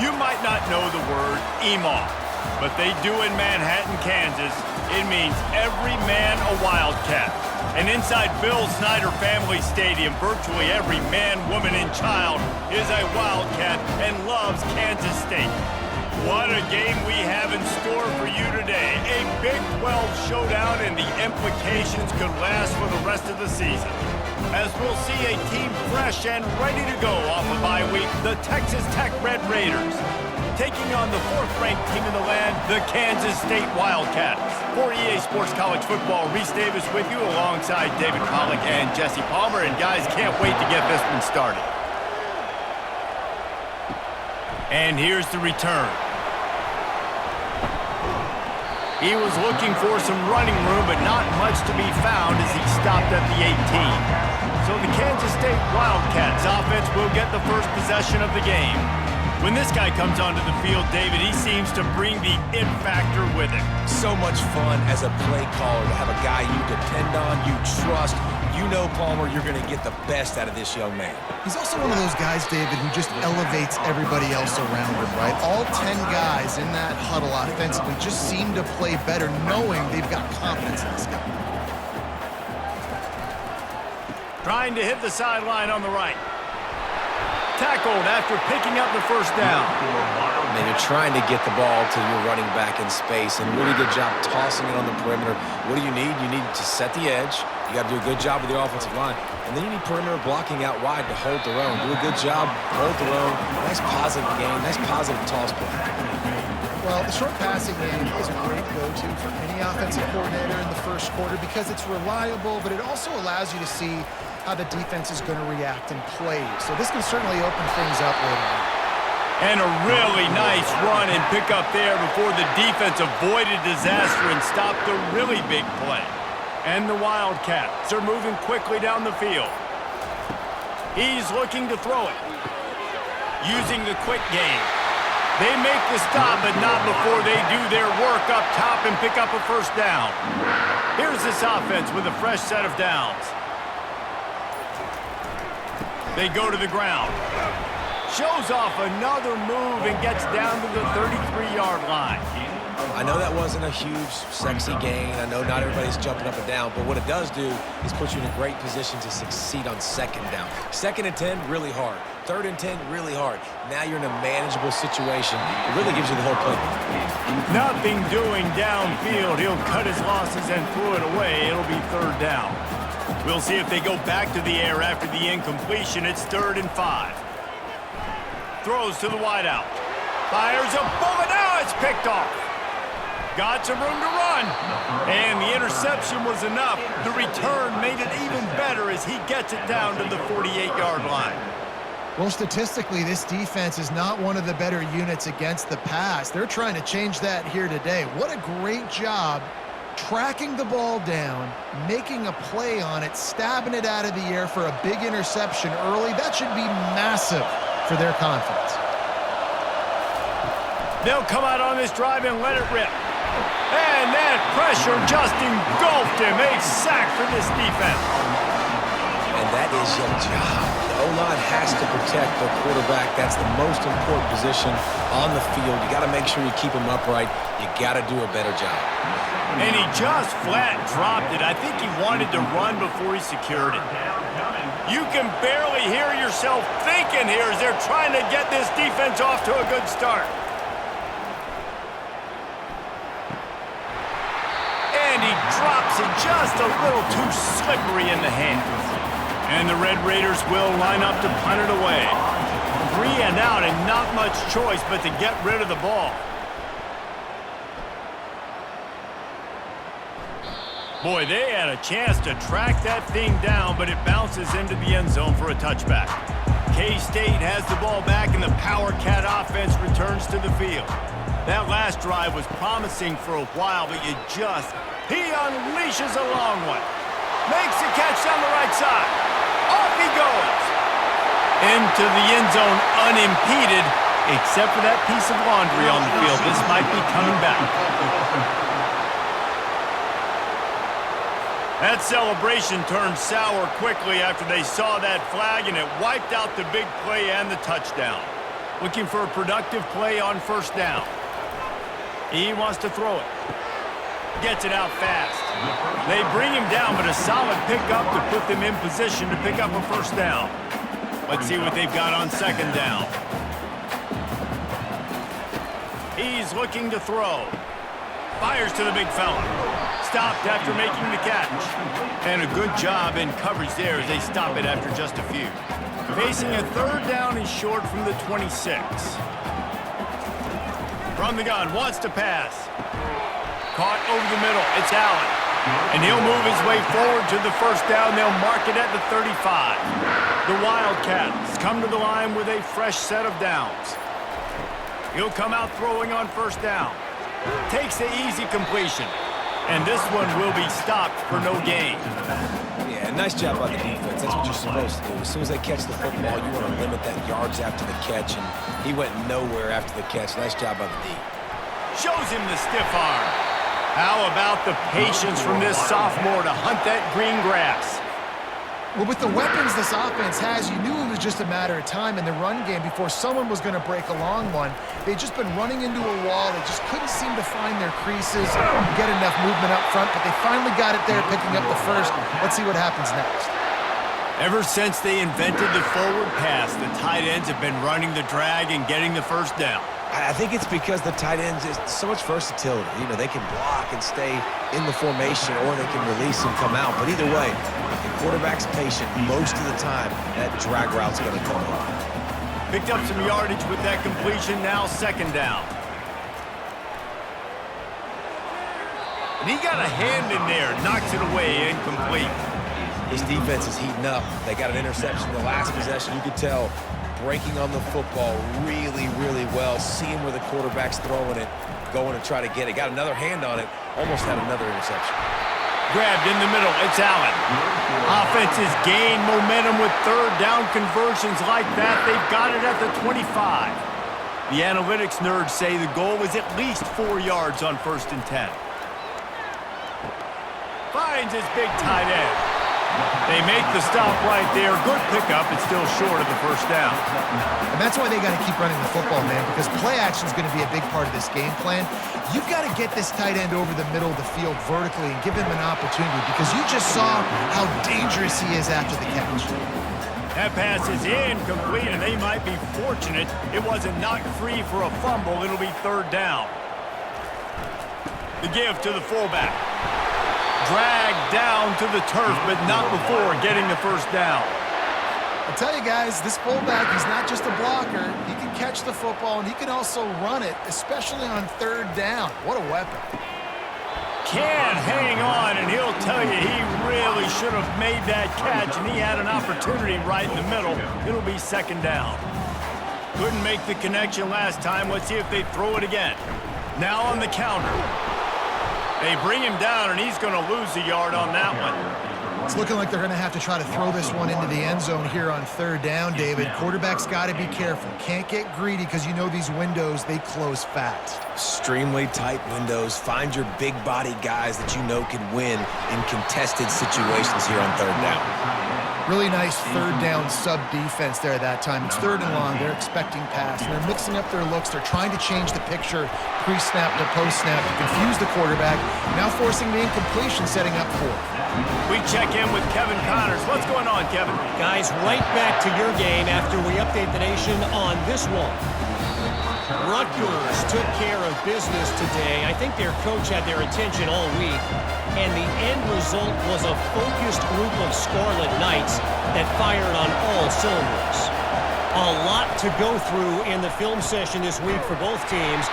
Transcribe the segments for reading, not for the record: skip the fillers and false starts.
You might not know the word EMAW, but they do in Manhattan, Kansas. It means every man a Wildcat. And inside Bill Snyder Family Stadium, virtually every man, woman, and child is a Wildcat and loves Kansas State. What a game we have in store for you today. A Big 12 showdown, and the implications could last for the rest of the season. As we'll see a team fresh and ready to go off a bye week, the Texas Tech Red Raiders, taking on the 4th-ranked team in the land, the Kansas State Wildcats. For EA Sports College Football, Reese Davis with you alongside David Pollack and Jesse Palmer. And guys, can't wait to get this one started. And here's the return. He was looking for some running room, but not much to be found as he stopped at the 18. So the Kansas State Wildcats offense will get the first possession of the game. When this guy comes onto the field, David, he seems to bring the it factor with him. So much fun as a play caller to have a guy you depend on, you trust. You know, Palmer, you're going to get the best out of this young man. He's also one of those guys, David, who just elevates everybody else around him, right? All 10 guys in that huddle offensively just seem to play better knowing they've got confidence in this guy. Trying to hit the sideline on the right. Tackled after picking up the first down. And you're trying to get the ball to your running back in space, and really good job tossing it on the perimeter. What do you need? You need to set the edge. You got to do a good job with your offensive line. And then you need perimeter blocking out wide to hold their own. Do a good job, hold their own. Nice positive game, nice positive toss play. Well, the short passing game is a great go-to for any offensive coordinator in the first quarter because it's reliable, but it also allows you to see how the defense is going to react and play. So this can certainly open things up later on. And a really nice run and pick up there before the defense avoided disaster and stopped a really big play. And the Wildcats are moving quickly down the field. He's looking to throw it. Using the quick game. They make the stop, but not before they do their work up top and pick up a first down. Here's this offense with a fresh set of downs. They go to the ground. Shows off another move and gets down to the 33-yard line. I know that wasn't a huge, sexy gain. I know not everybody's jumping up and down, but what it does do is put you in a great position to succeed on 2nd down. 2nd and 10, really hard. 3rd and 10, really hard. Now you're in a manageable situation. It really gives you the whole play. Nothing doing downfield. He'll cut his losses and throw it away. It'll be 3rd down. We'll see if they go back to the air after the incompletion. It's 3rd and 5. Throws to the wideout. Fires a bullet. Now it's picked off. Got some room to run. And the interception was enough. The return made it even better as he gets it down to the 48-yard line. Well, statistically, this defense is not one of the better units against the pass. They're trying to change that here today. What a great job tracking the ball down, making a play on it, stabbing it out of the air for a big interception early. That should be massive for their confidence. They'll come out on this drive and let it rip. And that pressure just engulfed him. A sack for this defense. And that is your job. The O-line has to protect the quarterback. That's the most important position on the field. You got to make sure you keep him upright. You got to do a better job. And he just flat dropped it. I think he wanted to run before he secured it. You can barely hear yourself thinking here as they're trying to get this defense off to a good start. And he drops it just a little too slippery in the hands. And the Red Raiders will line up to punt it away. 3 and out and not much choice but to get rid of the ball. Boy, they had a chance to track that thing down, but it bounces into the end zone for a touchback. K-State has the ball back, and the Power Cat offense returns to the field. That last drive was promising for a while, but he unleashes a long one. Makes the catch down the right side. Off he goes. Into the end zone unimpeded, except for that piece of laundry on the field. This might be coming back. That celebration turned sour quickly after they saw that flag, and it wiped out the big play and the touchdown. Looking for a productive play on first down. He wants to throw it. Gets it out fast. They bring him down, but a solid pickup to put them in position to pick up a first down. Let's see what they've got on second down. He's looking to throw. Fires to the big fella. Stopped after making the catch. And a good job in coverage there as they stop it after just a few. Facing a third down and short from the 26. From the gun, wants to pass. Caught over the middle, it's Allen. And he'll move his way forward to the first down. They'll mark it at the 35. The Wildcats come to the line with a fresh set of downs. He'll come out throwing on first down. Takes the easy completion. And this one will be stopped for no gain. Yeah, nice job by the defense. That's what you're supposed to do. As soon as they catch the football, you want to limit that yards after the catch, and he went nowhere after the catch. Nice job by the D. Shows him the stiff arm. How about the patience from this sophomore to hunt that green grass? Well, with the weapons this offense has, you knew it was just a matter of time in the run game before someone was going to break a long one. They'd just been running into a wall. They just couldn't seem to find their creases, get enough movement up front, but they finally got it there, picking up the first. Let's see what happens next. Ever since they invented the forward pass, the tight ends have been running the drag and getting the first down. I think it's because the tight ends is so much versatility. You know, they can block and stay in the formation, or they can release and come out. But either way, if the quarterback's patient, most of the time, that drag route's going to come up. Picked up some yardage with that completion, now second down. And he got a hand in there, knocks it away, incomplete. This defense is heating up. They got an interception in the last possession. You could tell breaking on the football really, really well. Seeing where the quarterback's throwing it, going to try to get it. Got another hand on it, almost had another interception. Grabbed in the middle, it's Allen. Offenses gain momentum with third down conversions like that. They've got it at the 25. The analytics nerds say the goal was at least 4 yards on 1st and 10. Finds his big tight end. They make the stop right there. Good pickup. It's still short of the first down. And that's why they got to keep running the football, man, because play action is going to be a big part of this game plan. You've got to get this tight end over the middle of the field vertically and give him an opportunity, because you just saw how dangerous he is after the catch. That pass is incomplete, and they might be fortunate it wasn't knocked free for a fumble. It'll be third down. The give to the fullback. Dragged down to the turf, but not before getting the first down. I tell you guys, this fullback, he's not just a blocker. He can catch the football, and he can also run it, especially on third down. What a weapon. Can hang on, and he'll tell you he really should have made that catch, and he had an opportunity right in the middle. It'll be second down. Couldn't make the connection last time. Let's see if they throw it again. Now on the counter. They bring him down, and he's going to lose a yard on that one. It's looking like they're going to have to try to throw this one into the end zone here on third down, David. Quarterback's got to be careful. Can't get greedy, because you know these windows, they close fast. Extremely tight windows. Find your big body guys that you know can win in contested situations here on third down. Really nice third down sub defense there that time. It's third and long. They're expecting pass. And they're mixing up their looks. They're trying to change the picture pre-snap to post-snap to confuse the quarterback. Now forcing the incompletion, setting up fourth. We check in with Kevin Connors. What's going on, Kevin? Guys, right back to your game after we update the nation on this one. Rutgers took care of business today. I think their coach had their attention all week, and the end result was a focused group of Scarlet Knights that fired on all cylinders. A lot to go through in the film session this week for both teams,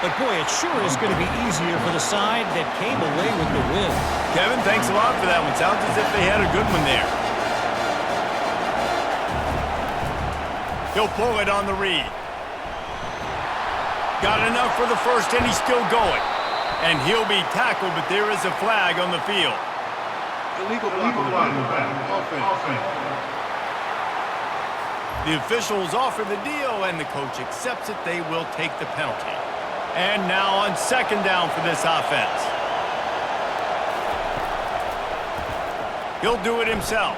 but boy, it sure is going to be easier for the side that came away with the win. Kevin, thanks a lot for that one. Sounds as if they had a good one there. He'll pull it on the read. Got enough for the first, and he's still going. And he'll be tackled, but there is a flag on the field. Illegal offense. The officials offer the deal, and the coach accepts it. They will take the penalty. And now on second down for this offense. He'll do it himself.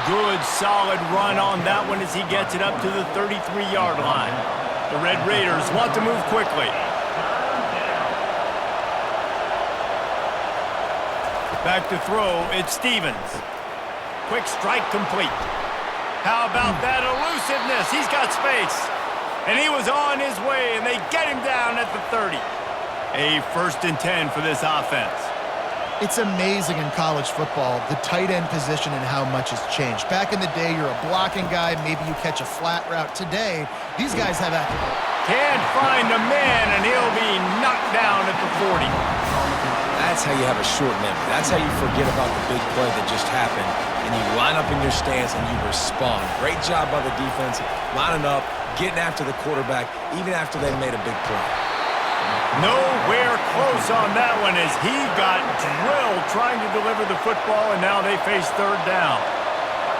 Good, solid run on that one as he gets it up to the 33-yard line. The Red Raiders want to move quickly. Back to throw, it's Stevens. Quick strike complete. How about that elusiveness? He's got space. And he was on his way, and they get him down at the 30. A 1st and 10 for this offense. It's amazing in college football, the tight end position and how much has changed. Back in the day, you're a blocking guy, maybe you catch a flat route. Today, these guys have a... Can't find a man, and he'll be knocked down at the 40. That's how you have a short memory. That's how you forget about the big play that just happened, and you line up in your stance and you respond. Great job by the defense, lining up, getting after the quarterback, even after they made a big play. Nowhere close on that one as he got drilled trying to deliver the football, and now they face 3rd down.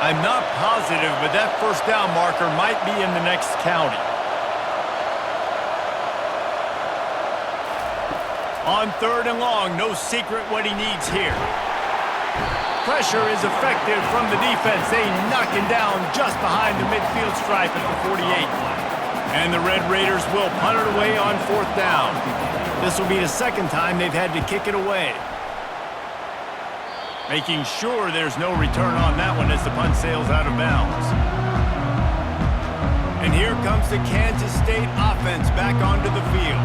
I'm not positive, but that 1st down marker might be in the next county. On 3rd and long, no secret what he needs here. Pressure is effective from the defense. They knock him down just behind the midfield stripe at the 48. And the Red Raiders will punt it away on 4th down. This will be the 2nd time they've had to kick it away. Making sure there's no return on that one as the punt sails out of bounds. And here comes the Kansas State offense back onto the field.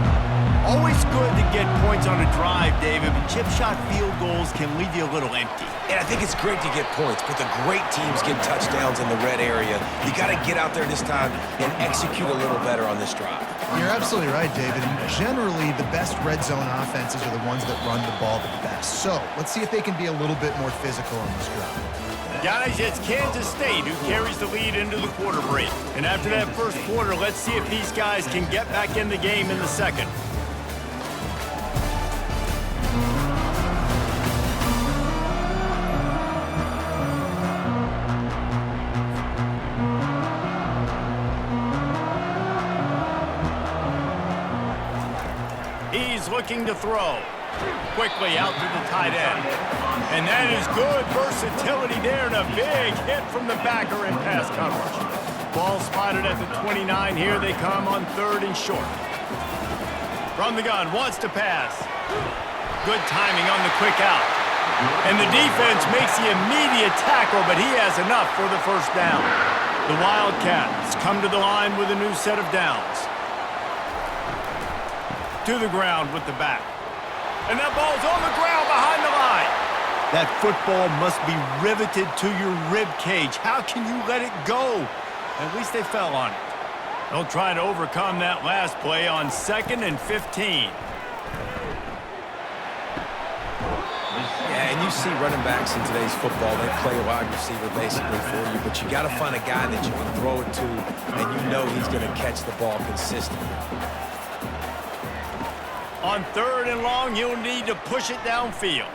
Always good to get points on a drive, David, but chip shot field goals can leave you a little empty. And I think it's great to get points, but the great teams get touchdowns in the red area. You got to get out there this time and execute a little better on this drive. You're absolutely right, David. And generally, the best red zone offenses are the ones that run the ball the best. So let's see if they can be a little bit more physical on this drive. Guys, it's Kansas State who carries the lead into the quarter break. And after that 1st quarter, let's see if these guys can get back in the game in the 2nd. He's looking to throw. Quickly out to the tight end. And that is good versatility there and a big hit from the backer in pass coverage. Ball spotted at the 29. Here they come on 3rd and short. From the gun, wants to pass. Good timing on the quick out. And the defense makes the immediate tackle, but he has enough for the 1st down. The Wildcats come to the line with a new set of downs. To the ground with the back. And that ball's on the ground behind the line. That football must be riveted to your rib cage. How can you let it go? At least they fell on it. They'll try to overcome that last play on 2nd and 15. Yeah, and you see running backs in today's football, they play a wide receiver basically for you, but you got to find a guy that you can throw it to, and you know he's going to catch the ball consistently. On 3rd and long, you'll need to push it downfield.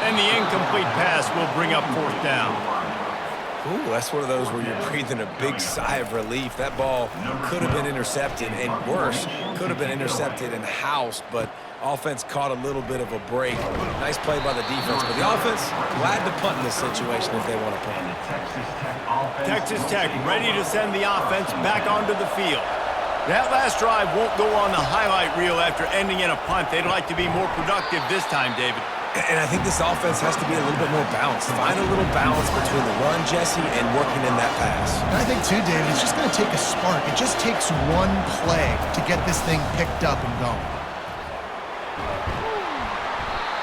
And the incomplete pass will bring up 4th down. Ooh, that's one of those where you're breathing a big sigh of relief. That ball could have been intercepted, and worse, could have been intercepted and housed, but offense caught a little bit of a break. Nice play by the defense, but the offense glad to punt in this situation if they want to punt. Texas Tech ready to send the offense back onto the field. That last drive won't go on the highlight reel after ending in a punt. They'd like to be more productive this time, David. And I think this offense has to be a little bit more balanced. Find a little balance between the run, Jesse, and working in that pass. And I think, too, David, it's just going to take a spark. It just takes one play to get this thing picked up and going.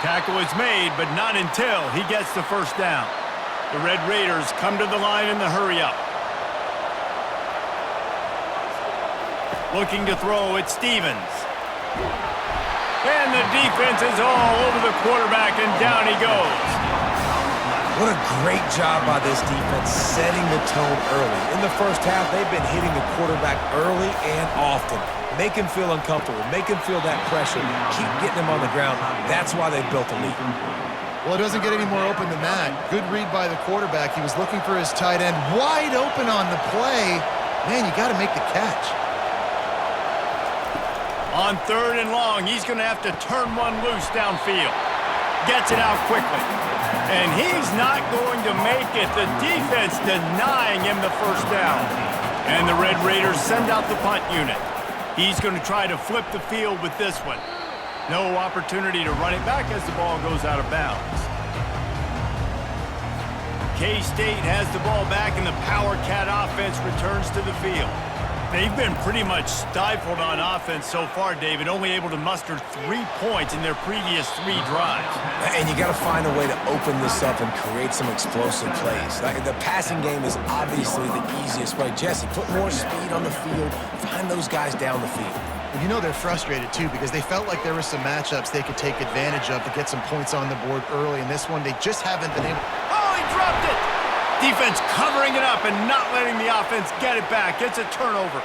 Tackle is made, but not until he gets the 1st down. The Red Raiders come to the line in the hurry-up. Looking to throw, it's Stevens. And the defense is all over the quarterback, and down he goes. What a great job by this defense setting the tone early. In the 1st half, they've been hitting the quarterback early and often. Make him feel uncomfortable. Make him feel that pressure. Keep getting him on the ground. That's why they've built a lead. Well, it doesn't get any more open than that. Good read by the quarterback. He was looking for his tight end. Wide open on the play. Man, you got to make the catch. On 3rd and long, he's going to have to turn one loose downfield. Gets it out quickly. And he's not going to make it. The defense denying him the first down. And the Red Raiders send out the punt unit. He's going to try to flip the field with this one. No opportunity to run it back as the ball goes out of bounds. K-State has the ball back, and the Power Cat offense returns to the field. They've been pretty much stifled on offense so far, David, only able to muster 3 points in their previous 3 drives. And you got to find a way to open this up and create some explosive plays. Like, the passing game is obviously the easiest way. Jesse, put more speed on the field. Find those guys down the field. And you know they're frustrated, too, because they felt like there were some matchups they could take advantage of to get some points on the board early. In this one, they just haven't been able. Oh, he dropped it! Defense covering it up and not letting the offense get it back. Gets a turnover.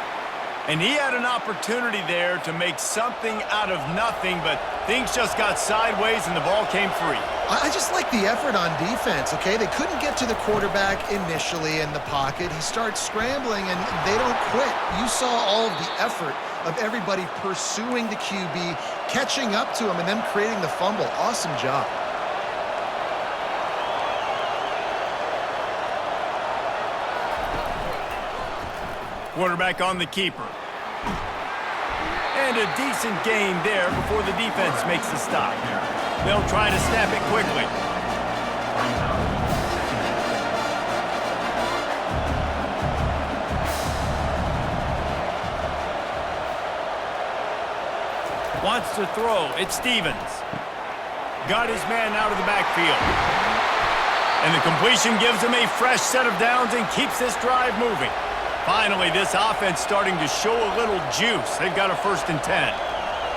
And he had an opportunity there to make something out of nothing, but things just got sideways and the ball came free. I just like the effort on defense, okay? They couldn't get to the quarterback initially in the pocket. He starts scrambling, and they don't quit. You saw all of the effort of everybody pursuing the QB, catching up to him, and then creating the fumble. Awesome job. Quarterback on the keeper. And a decent gain there before the defense makes the stop. They'll try to snap it quickly. Wants to throw. It's Stevens. Got his man out of the backfield. And the completion gives him a fresh set of downs and keeps this drive moving. Finally, this offense starting to show a little juice. They've got a 1st and 10.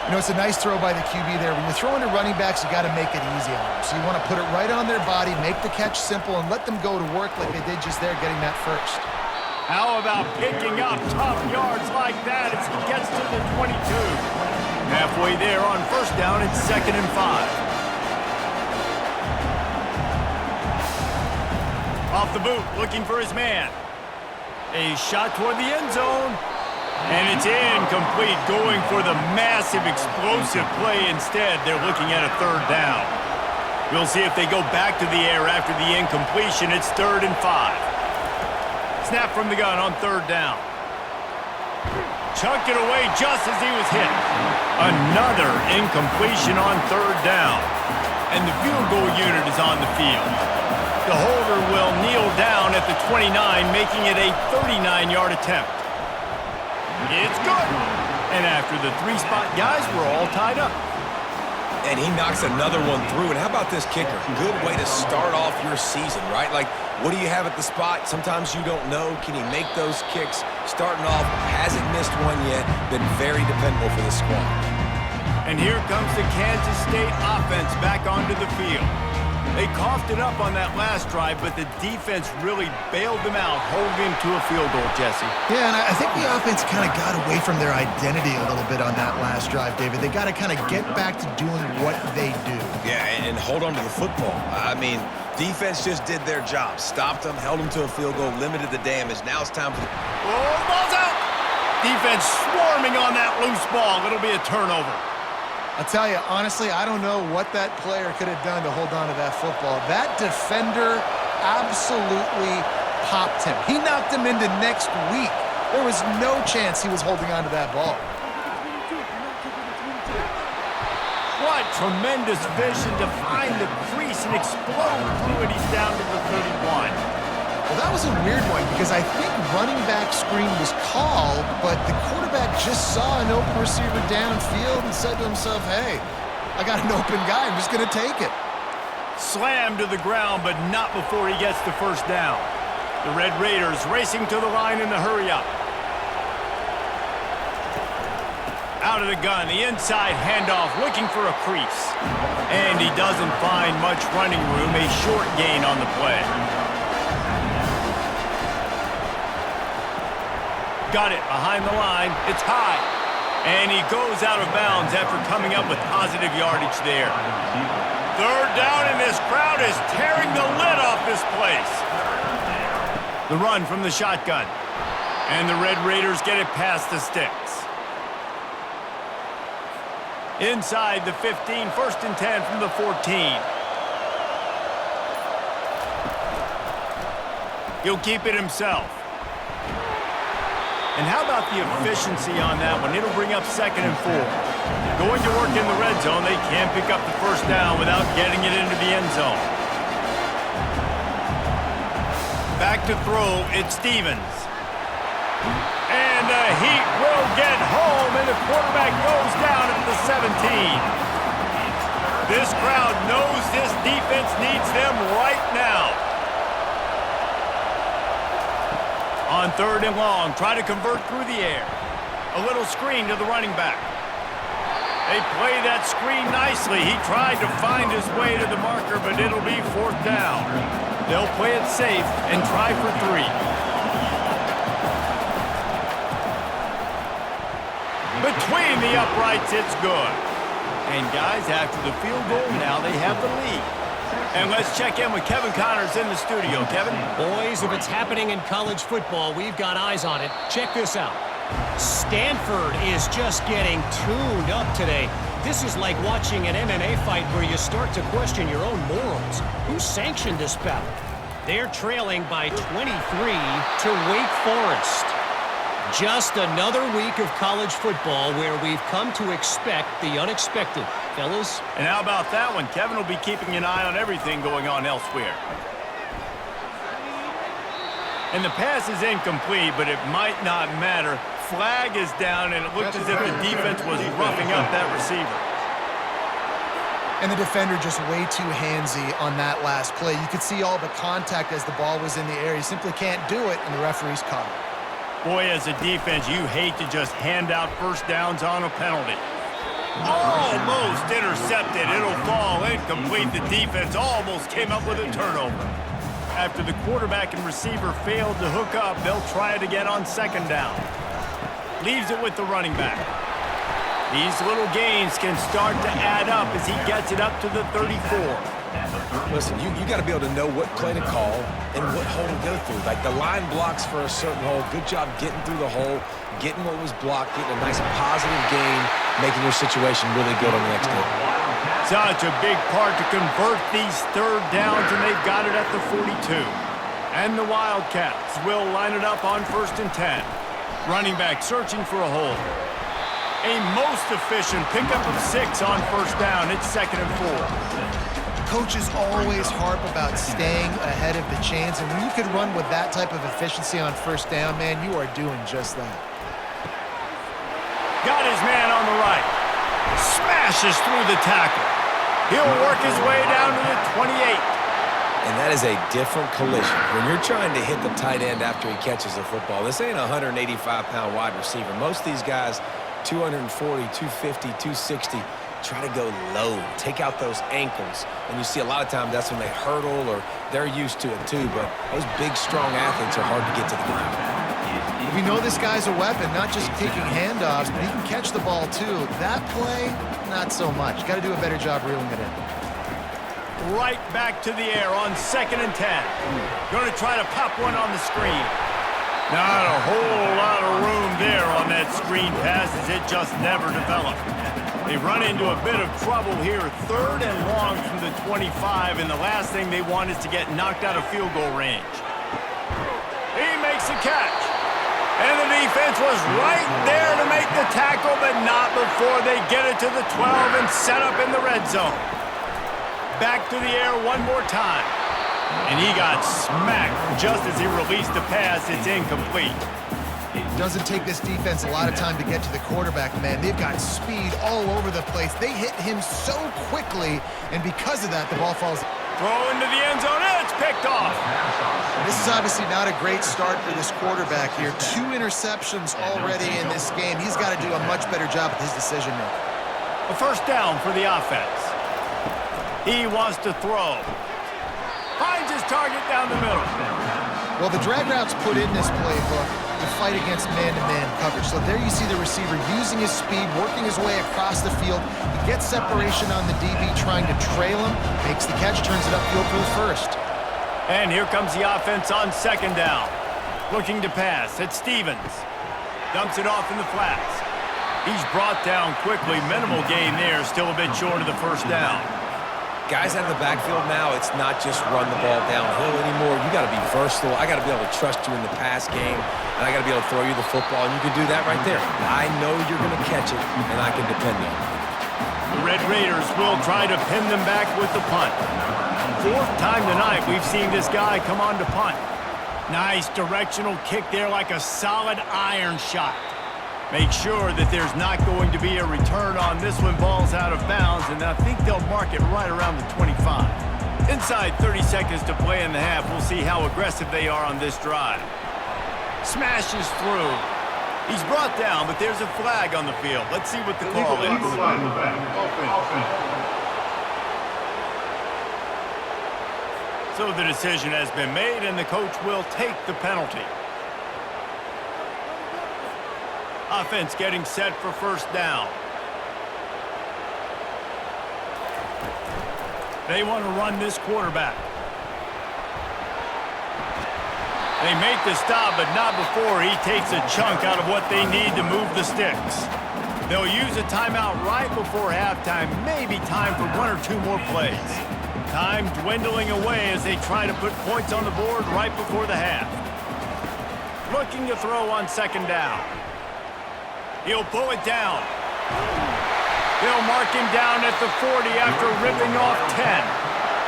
You know, it's a nice throw by the QB there. When you're throwing to running backs, you got to make it easy on them. So you want to put it right on their body, make the catch simple, and let them go to work like they did just there, getting that first. How about picking up tough yards like that as he gets to the 22? Halfway there on 1st down, it's 2nd and 5. Off the boot, looking for his man. A shot toward the end zone. And it's incomplete, going for the massive explosive play instead. They're looking at a 3rd down. We'll see if they go back to the air after the incompletion. It's 3rd and 5. Snap from the gun on 3rd down. Chucked it away just as he was hit. Another incompletion on 3rd down. And the field goal unit is on the field. The holder will kneel down at the 29, making it a 39-yard attempt. It's good. And after the 3-spot guys, we're all tied up. And he knocks another one through. And how about this kicker? Good way to start off your season, right? Like, what do you have at the spot? Sometimes you don't know. Can he make those kicks? Starting off, hasn't missed one yet. Been very dependable for the squad. And here comes the Kansas State offense back onto the field. They coughed it up on that last drive, but the defense really bailed them out, holding him to a field goal, Jesse. Yeah, and I think the offense kind of got away from their identity a little bit on that last drive, David. They got to kind of get back to doing what they do. Yeah, and hold on to the football. I mean, defense just did their job. Stopped them, held them to a field goal, limited the damage. Now it's time for the... Oh, ball's out! Defense swarming on that loose ball. It'll be a turnover. I'll tell you, honestly, I don't know what that player could have done to hold on to that football. That defender absolutely popped him. He knocked him into next week. There was no chance he was holding on to that ball. What tremendous vision to find the crease and explode through it. He's down to the 31. Well, that was a weird one because I think running back screen was called, but the quarterback just saw an open receiver downfield and said to himself, hey, I got an open guy. I'm just going to take it. Slammed to the ground, but not before he gets the 1st down. The Red Raiders racing to the line in the hurry-up. Out of the gun, the inside handoff, looking for a crease. And he doesn't find much running room, a short gain on the play. Got it behind the line. It's high. And he goes out of bounds after coming up with positive yardage there. 3rd down, and this crowd is tearing the lid off this place. The run from the shotgun. And the Red Raiders get it past the sticks. Inside the 15, 1st and 10 from the 14. He'll keep it himself. And how about the efficiency on that one? It'll bring up 2nd and 4. Going to work in the red zone, they can't pick up the first down without getting it into the end zone. Back to throw, it's Stevens. And the Heat will get home, and the quarterback goes down at the 17. This crowd knows this defense needs them right now. On 3rd and long, try to convert through the air. A little screen to the running back. They play that screen nicely. He tried to find his way to the marker, but it'll be 4th down. They'll play it safe and try for 3. Between the uprights, it's good. And guys, after the field goal, now they have the lead. And let's check in with Kevin Connors in the studio. Kevin? Boys, if it's happening in college football, we've got eyes on it. Check this out. Stanford is just getting tuned up today. This is like watching an MMA fight where you start to question your own morals. Who sanctioned this bout? They're trailing by 23 to Wake Forest. Just another week of college football where we've come to expect the unexpected. Fellas? And how about that one? Kevin will be keeping an eye on everything going on elsewhere. And the pass is incomplete, but it might not matter. Flag is down, and it looked as if the defense was roughing up that receiver. And the defender just way too handsy on that last play. You could see all the contact as the ball was in the air. He simply can't do it, and the referee's caught it. Boy, as a defense, you hate to just hand out first downs on a penalty. Almost intercepted. It'll fall incomplete. The defense almost came up with a turnover. After the quarterback and receiver failed to hook up, they'll try it again on 2nd down. Leaves it with the running back. These little gains can start to add up as he gets it up to the 34. Listen, you got to be able to know what play to call and what hole to go through. Like the line blocks for a certain hole. Good job getting through the hole, getting what was blocked, getting a nice positive gain, making your situation really good on the next hit. Such a big part to convert these 3rd downs, and they've got it at the 42. And the Wildcats will line it up on 1st and 10. Running back searching for a hole. A most efficient pickup of 6 on 1st down. It's 2nd and 4. Coaches always harp about staying ahead of the chains, and when you can run with that type of efficiency on 1st down, man, you are doing just that. Got his man on the right. Smashes through the tackle. He'll work his way down to the 28. And that is a different collision. When you're trying to hit the tight end after he catches the football, this ain't a 185-pound wide receiver. Most of these guys, 240, 250, 260, try to go low, take out those ankles. And you see a lot of times that's when they hurdle or they're used to it too, but those big, strong athletes are hard to get to the ground. We know this guy's a weapon, not just taking handoffs, but he can catch the ball too. That play, not so much. Got to do a better job reeling it in. Right back to the air on 2nd and 10. Going to try to pop one on the screen. Not a whole lot of room there on that screen pass as it just never developed. They run into a bit of trouble here. 3rd and long from the 25, and the last thing they want is to get knocked out of field goal range. He makes a catch. And the defense was right there to make the tackle, but not before they get it to the 12 and set up in the red zone. Back to the air one more time. And he got smacked just as he released the pass. It's incomplete. It doesn't take this defense a lot of time to get to the quarterback, man. They've got speed all over the place. They hit him so quickly, and because of that, the ball falls. Throw into the end zone, and it's picked off. This is obviously not a great start for this quarterback here. 2 interceptions already in this game. He's got to do a much better job with his decision-making. A 1st down for the offense. He wants to throw. Finds his target down the middle. Well, the drag route's put in this playbook to fight against man-to-man coverage. So there you see the receiver using his speed, working his way across the field. He gets separation on the DB, trying to trail him, makes the catch, turns it upfield for the 1st. And here comes the offense on 2nd down. Looking to pass. It's Stevens. Dumps it off in the flats. He's brought down quickly. Minimal gain there. Still a bit short of the 1st down. Guys out of the backfield now, it's not just run the ball downhill anymore. You got to be versatile. I got to be able to trust you in the pass game, and I got to be able to throw you the football, and you can do that right there. I know you're going to catch it, and I can depend on it. The Red Raiders will try to pin them back with the punt. Fourth time tonight we've seen this guy come on to punt. Nice directional kick there like a solid iron shot. Make sure that there's not going to be a return on this one. Ball's out of bounds, and I think they'll mark it right around the 25. Inside 30 seconds to play in the half. We'll see how aggressive they are on this drive. Smashes through. He's brought down, but there's a flag on the field. Let's see what the call is. So the decision has been made, and the coach will take the penalty. Offense getting set for first down. They want to run this quarterback. They make the stop, but not before he takes a chunk out of what they need to move the sticks. They'll use a timeout right before halftime, maybe time for one or two more plays. Time dwindling away as they try to put points on the board right before the half. Looking to throw on second down. He'll pull it down. They'll mark him down at the 40 after ripping off 10.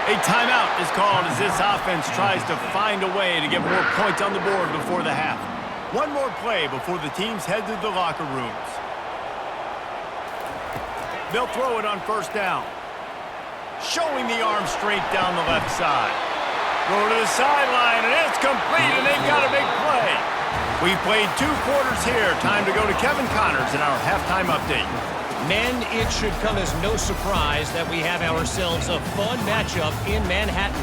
A timeout is called as this offense tries to find a way to get more points on the board before the half. One more play before the teams head to the locker rooms. They'll throw it on first down. Showing the arm strength down the left side. Throw to the sideline, and it's complete, and they've got a big play. We've played 2 quarters here. Time to go to Kevin Connors in our halftime update. Men, it should come as no surprise that we have ourselves a fun matchup in Manhattan.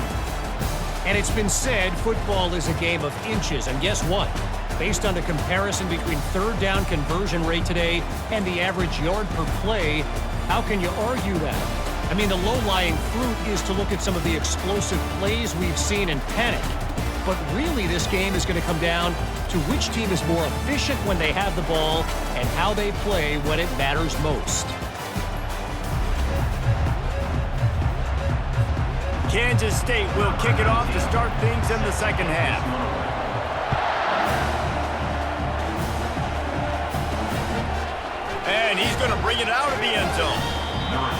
And it's been said football is a game of inches. And guess what? Based on the comparison between third down conversion rate today and the average yard per play, how can you argue that? I mean, the low-lying fruit is to look at some of the explosive plays we've seen and panic. But really, this game is going to come down to which team is more efficient when they have the ball and how they play when it matters most. Kansas State will kick it off to start things in the second half. And he's going to bring it out of the end zone.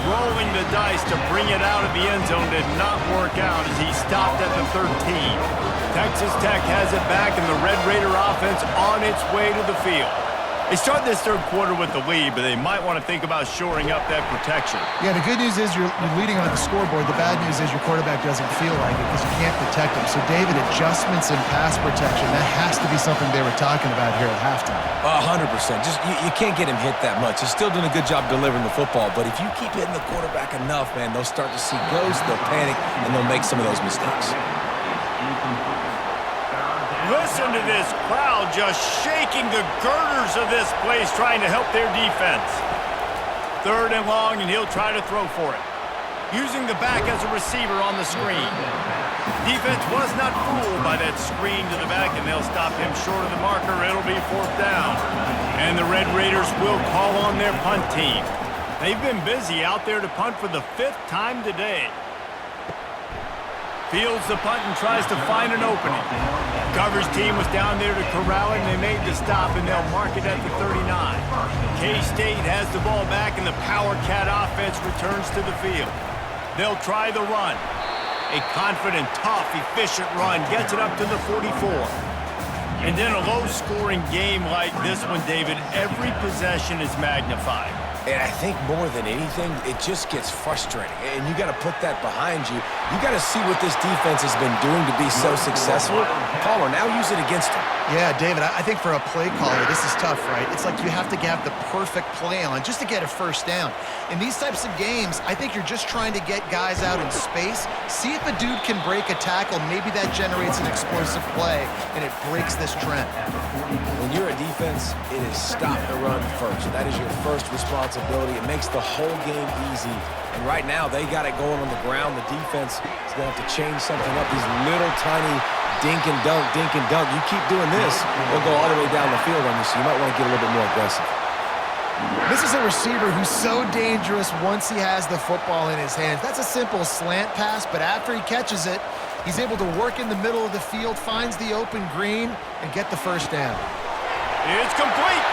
Rolling the dice to bring it out of the end zone did not work out as he stopped at the 13. Texas Tech has it back, and the Red Raider offense on its way to the field. They start this third quarter with the lead, but they might want to think about shoring up that protection. Yeah, the good news is you're leading on the scoreboard. The bad news is your quarterback doesn't feel like it because you can't protect him. So, David, adjustments in pass protection, that has to be something they were talking about here at halftime. 100%. Just you can't get him hit that much. He's still doing a good job delivering the football, but if you keep hitting the quarterback enough, man, they'll start to see ghosts, they'll panic, and they'll make some of those mistakes. Listen to this crowd just shaking the girders of this place, trying to help their defense. Third and long, and he'll try to throw for it. Using the back as a receiver on the screen. Defense was not fooled by that screen to the back, and they'll stop him short of the marker. It'll be fourth down. And the Red Raiders will call on their punt team. They've been busy out there to punt for the 5th time today. Fields the punt and tries to find an opening. Coverage team was down there to corral it, and they made the stop, and they'll mark it at the 39. K-State has the ball back, and the Power Cat offense returns to the field. They'll try the run. A confident, tough, efficient run gets it up to the 44. And in a low-scoring game like this one, David, every possession is magnified. And I think more than anything, it just gets frustrating. And you got to put that behind you. You got to see what this defense has been doing to be so successful. Caller, now use it against them. Yeah, David, I think for a play caller, this is tough, right? It's like you have to have the perfect play on just to get a first down. In these types of games, I think you're just trying to get guys out in space, see if a dude can break a tackle. Maybe that generates an explosive play, and it breaks this trend. When you're a defense, it is stop the run first. That is your first responsibility. It makes the whole game easy. And right now, they got it going on the ground. The defense is going to have to change something up. These little tiny dink and dunk, dink and dunk. You keep doing this, they'll go all the way down the field on you, so you might want to get a little bit more aggressive. This is a receiver who's so dangerous once he has the football in his hands. That's a simple slant pass, but after he catches it, he's able to work in the middle of the field, finds the open green, and get the first down. It's complete.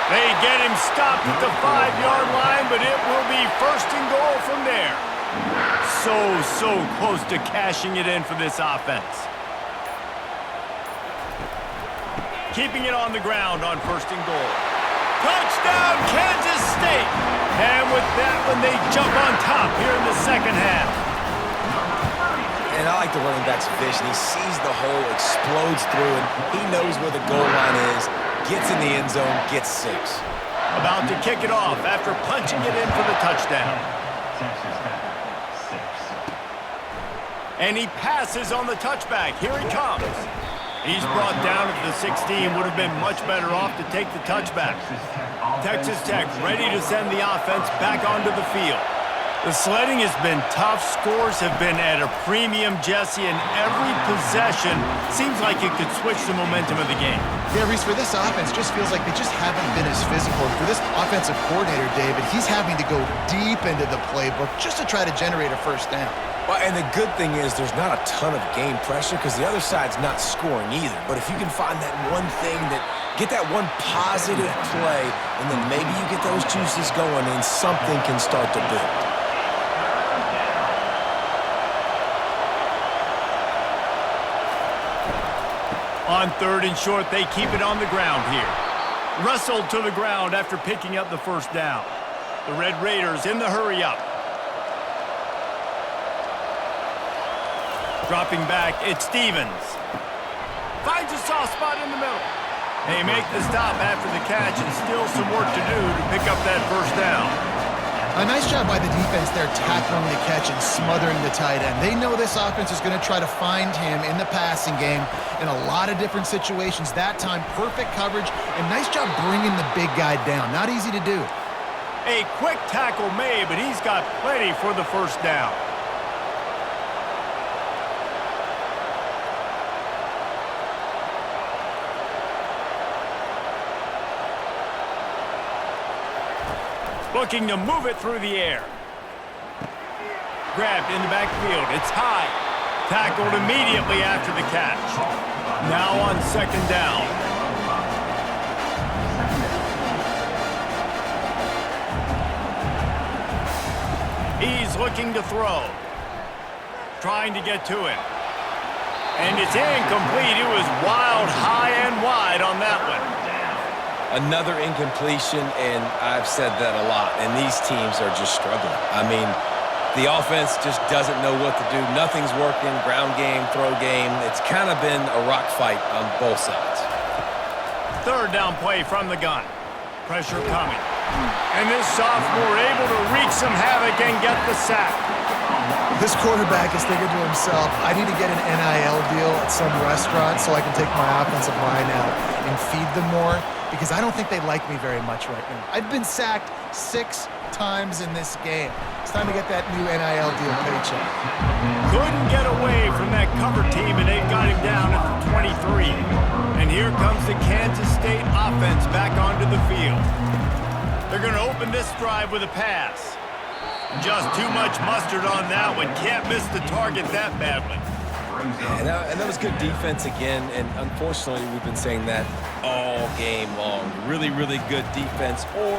They get him stopped at the 5-yard line, but it will be first and goal from there. So close to cashing it in for this offense. Keeping it on the ground on first and goal. Touchdown, Kansas State! And with that one, they jump on top here in the second half. And I like the running back's vision. He sees the hole, explodes through it. He knows where the goal line is, gets in the end zone, gets 6. About to kick it off after punching it in for the touchdown. And he passes on the touchback. Here he comes. He's brought down at the 16. Would have been much better off to take the touchback. Texas Tech ready to send the offense back onto the field. The sledding has been tough. Scores have been at a premium, Jesse, and every possession seems like it could switch the momentum of the game. Yeah, Reese, for this offense, just feels like they just haven't been as physical. For this offensive coordinator, David, he's having to go deep into the playbook just to try to generate a first down. Well, and the good thing is there's not a ton of game pressure because the other side's not scoring either. But if you can find that one thing get that one positive play, and then maybe you get those juices going and something can start to build. On third and short, they keep it on the ground here. Wrestled to the ground after picking up the first down. The Red Raiders in the hurry up. Dropping back, it's Stevens. Finds a soft spot in the middle. They make the stop after the catch and still some work to do to pick up that first down. A nice job by the defense there tackling the catch and smothering the tight end. They know this offense is going to try to find him in the passing game in a lot of different situations. That time, perfect coverage and nice job bringing the big guy down. Not easy to do. A quick tackle made, but he's got plenty for the first down. Looking to move it through the air. Grabbed in the backfield. It's high. Tackled immediately after the catch. Now on second down. He's looking to throw. Trying to get to it. And it's incomplete. It was wild, high and wide on that one. Another incompletion, and I've said that a lot, and these teams are just struggling. I mean, the offense just doesn't know what to do. Nothing's working, ground game, throw game. It's kind of been a rock fight on both sides. Third down play from the gun. Pressure coming. And this sophomore able to wreak some havoc and get the sack. This quarterback is thinking to himself, I need to get an NIL deal at some restaurant so I can take my offensive line out and feed them more, because I don't think they like me very much right now. I've been sacked 6 times in this game. It's time to get that new NIL deal paycheck. Couldn't get away from that cover team, and they've got him down at the 23. And here comes the Kansas State offense back onto the field. They're going to open this drive with a pass. Just too much mustard on that one. Can't miss the target that badly. Yeah, and that was good defense again, and unfortunately we've been saying that all game long. Really, really good defense, or,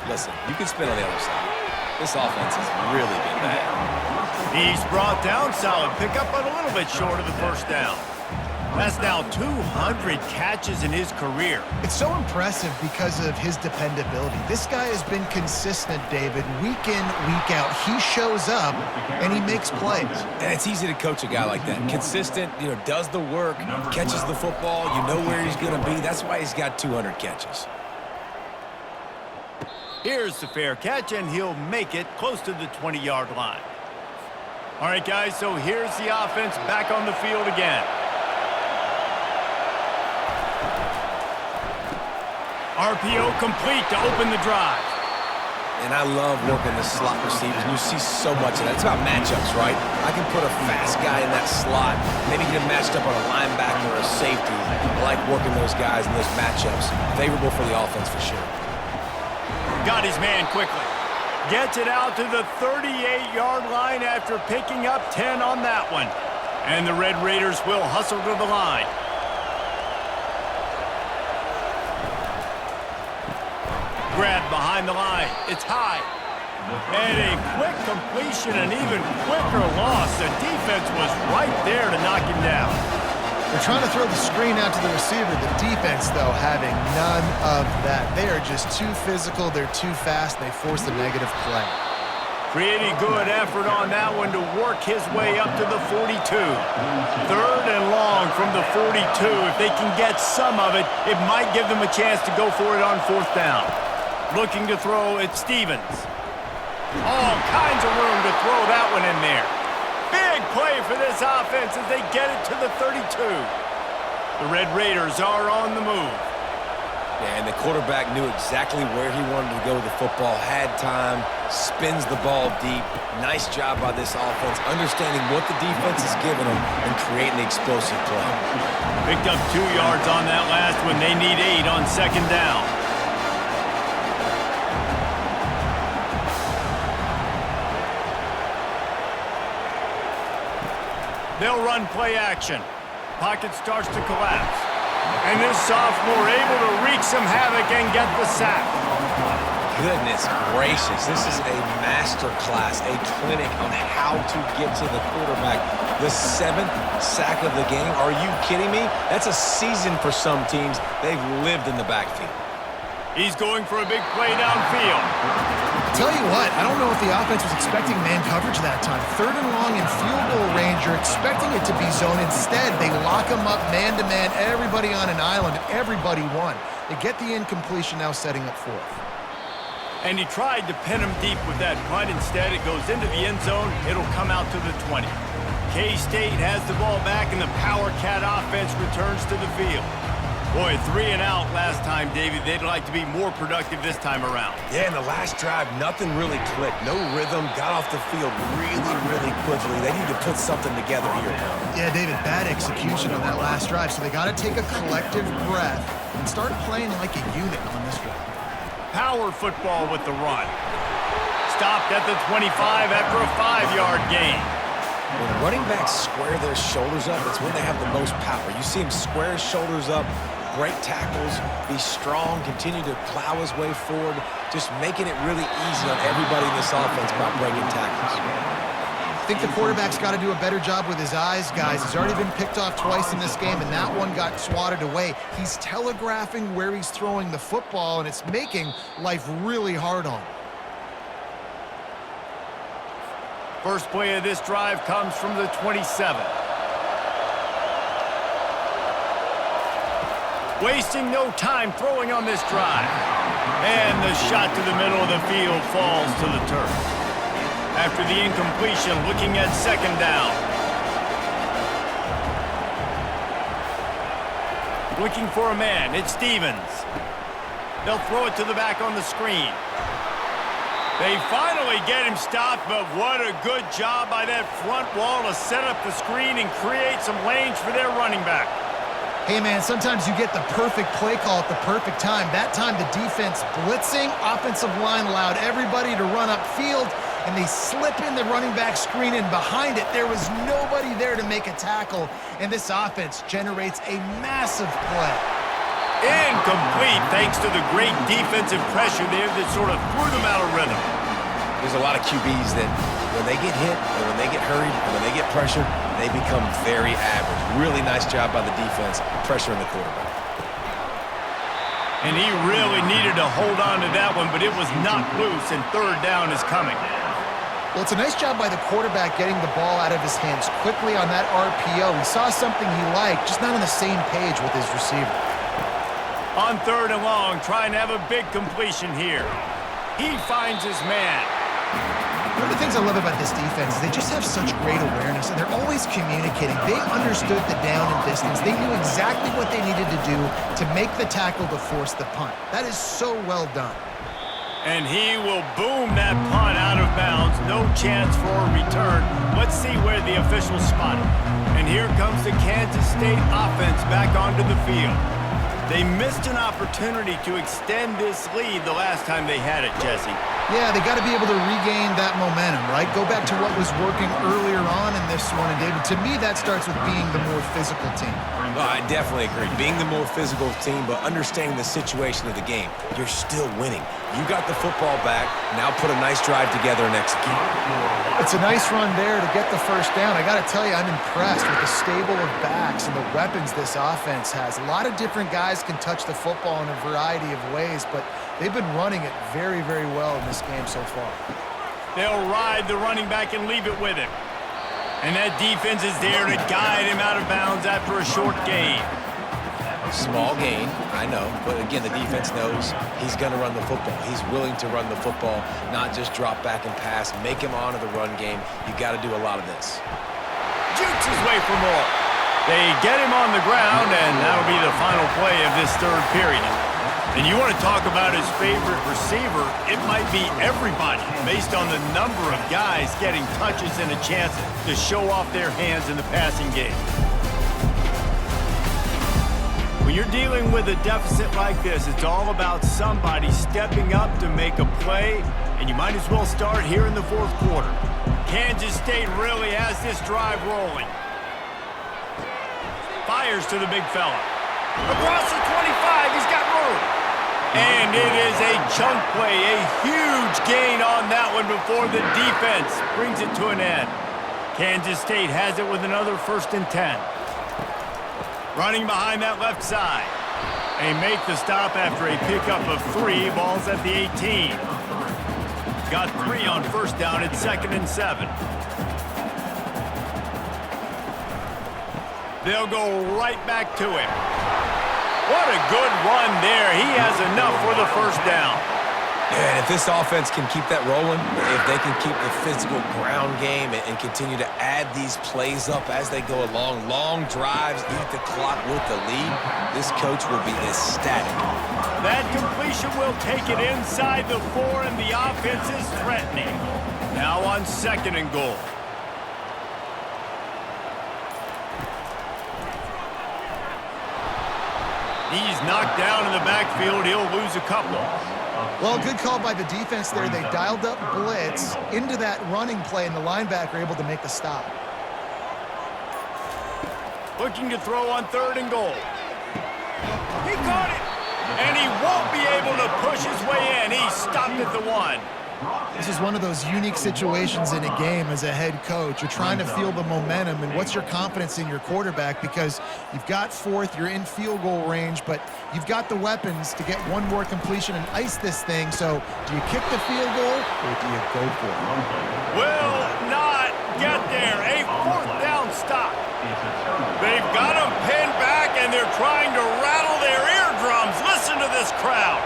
listen, you can spin on the other side. This offense has really been bad. He's brought down solid pickup, but a little bit short of the first down. That's now 200 catches in his career. It's so impressive because of his dependability. This guy has been consistent, David, week in, week out. He shows up, and he makes plays. And it's easy to coach a guy like that. Consistent, does the work, catches the football, you know where he's going to be. That's why he's got 200 catches. Here's the fair catch, and he'll make it close to the 20-yard line. All right, guys, so here's the offense back on the field again. RPO complete to open the drive. And I love working the slot receivers, and you see so much of that. It's about matchups, right? I can put a fast guy in that slot, maybe get him matched up on a linebacker or a safety. I like working those guys in those matchups. Favorable for the offense for sure. got his man quickly. Gets it out to the 38-yard line after picking up 10 on that one. And the Red Raiders will hustle to the line. Grab behind the line. It's high. And a quick completion, an even quicker loss. The defense was right there to knock him down. They're trying to throw the screen out to the receiver. The defense, though, having none of that. They are just too physical. They're too fast. They force a negative play. Pretty good effort on that one to work his way up to the 42. 3rd and long from the 42. If they can get some of it, it might give them a chance to go for it on 4th down. Looking to throw, it's Stevens. All kinds of room to throw that one in there. Big play for this offense as they get it to the 32. The Red Raiders are on the move. Yeah, and the quarterback knew exactly where he wanted to go with the football, had time, spins the ball deep. Nice job by this offense, understanding what the defense is giving them and creating the explosive play. Picked up 2 yards on that last one. They need 8 on 2nd down. They'll run play action. Pocket starts to collapse. And this sophomore able to wreak some havoc and get the sack. Goodness gracious, this is a master class, a clinic on how to get to the quarterback. The 7th sack of the game. Are you kidding me? That's a season for some teams. They've lived in the backfield. He's going for a big play downfield. Tell you what, I don't know if the offense was expecting man coverage that time. 3rd and long in field goal range, you're expecting it to be zone. Instead, they lock him up man-to-man, everybody on an island, everybody won. They get the incompletion, now setting up 4th. And he tried to pin him deep with that punt. Instead, it goes into the end zone. It'll come out to the 20. K-State has the ball back, and the Power Cat offense returns to the field. Boy, 3 and out last time, David. They'd like to be more productive this time around. Yeah, in the last drive, nothing really clicked. No rhythm, got off the field really quickly. They need to put something together here. Yeah, David, bad execution on that last drive, so they got to take a collective breath and start playing like a unit on this one. Power football with the run. Stopped at the 25 after a 5-yard gain. When running backs square their shoulders up, it's when they have the most power. You see him square his shoulders up, break tackles, be strong, continue to plow his way forward, just making it really easy on everybody in this offense by breaking tackles. I think the quarterback's got to do a better job with his eyes, guys. He's already been picked off twice in this game, and that one got swatted away. He's telegraphing where he's throwing the football, and it's making life really hard on him. First play of this drive comes from the 27. Wasting no time throwing on this drive. And the shot to the middle of the field falls to the turf. After the incompletion, looking at 2nd down. Looking for a man, it's Stevens. They'll throw it to the back on the screen. They finally get him stopped, but what a good job by that front wall to set up the screen and create some lanes for their running back. Hey, man, sometimes you get the perfect play call at the perfect time. That time the defense blitzing, offensive line allowed everybody to run upfield, and they slip in the running back screen, and behind it there was nobody there to make a tackle, and this offense generates a massive play. Incomplete thanks to the great defensive pressure there that sort of threw them out of rhythm. There's a lot of QBs that when they get hit and when they get hurried and when they get pressured, they become very average. Really nice job by the defense, pressuring the quarterback. And he really needed to hold on to that one, but it was knocked loose, and 3rd down is coming. Well, it's a nice job by the quarterback getting the ball out of his hands quickly on that RPO. He saw something he liked, just not on the same page with his receiver. On 3rd and long, trying to have a big completion here. He finds his man. One of the things I love about this defense is they just have such great awareness, and they're always communicating. They understood the down and distance. They knew exactly what they needed to do to make the tackle to force the punt. That is so well done. And he will boom that punt out of bounds. No chance for a return. Let's see where the officials spot it. And here comes the Kansas State offense back onto the field. They missed an opportunity to extend this lead the last time they had it, Jesse. Yeah, they got to be able to regain that momentum, right? Go back to what was working earlier on in this one. And, David, to me, that starts with being the more physical team. Well, I definitely agree. Being the more physical team, but understanding the situation of the game. You're still winning. You got the football back. Now put a nice drive together and execute. It's a nice run there to get the first down. I got to tell you, I'm impressed with the stable of backs and the weapons this offense has. A lot of different guys can touch the football in a variety of ways, but they've been running it very, very well in this game so far. They'll ride the running back and leave it with him. And that defense is there to guide him out of bounds after a short gain. Small gain, I know, but again, the defense knows he's going to run the football. He's willing to run the football, not just drop back and pass, make him honor the run game. You got to do a lot of this. Jukes his way for more. They get him on the ground, and that'll be the final play of this third period. And you want to talk about his favorite receiver, it might be everybody based on the number of guys getting touches and a chance to show off their hands in the passing game. When you're dealing with a deficit like this, it's all about somebody stepping up to make a play, and you might as well start here in the fourth quarter. Kansas State really has this drive rolling. Fires to the big fella. Across the 25, he's got room. And it is a chunk play, a huge gain on that one before the defense brings it to an end. Kansas State has it with another 1st and 10. Running behind that left side. They make the stop after a pickup of 3. Ball's at the 18. Got 3 on first down. It's 2nd and 7. They'll go right back to him. What a good run there. He has enough for the first down. And if this offense can keep that rolling, if they can keep the physical ground game and continue to add these plays up as they go along, long drives, eat the clock with the lead, this coach will be ecstatic. That completion will take it inside the 4, and the offense is threatening. Now on 2nd and goal. He's knocked down in the backfield. He'll lose a couple. Well, good call by the defense there. They dialed up blitz into that running play, and the linebacker able to make the stop. Looking to throw on 3rd and goal. He caught it, and he won't be able to push his way in. He stopped at the 1. This is one of those unique situations in a game as a head coach. You're trying to feel the momentum, and what's your confidence in your quarterback? Because you've got 4th, you're in field goal range, but you've got the weapons to get one more completion and ice this thing. So do you kick the field goal or do you go for it? Will not get there. A 4th down stop. They've got him pinned back, and they're trying to rattle their eardrums. Listen to this crowd.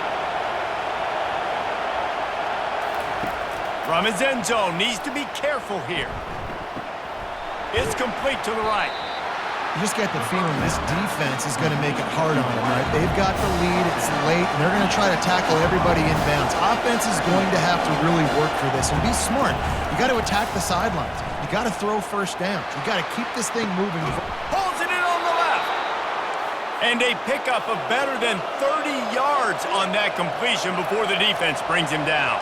From his end zone, needs to be careful here. It's complete to the right. You just get the feeling this defense is going to make it hard on them, right? They've got the lead, it's late, and they're going to try to tackle everybody inbounds. Offense is going to have to really work for this and be smart. You got to attack the sidelines. You got to throw first downs. You got to keep this thing moving. Pulls it in on the left. And a pickup of better than 30 yards on that completion before the defense brings him down.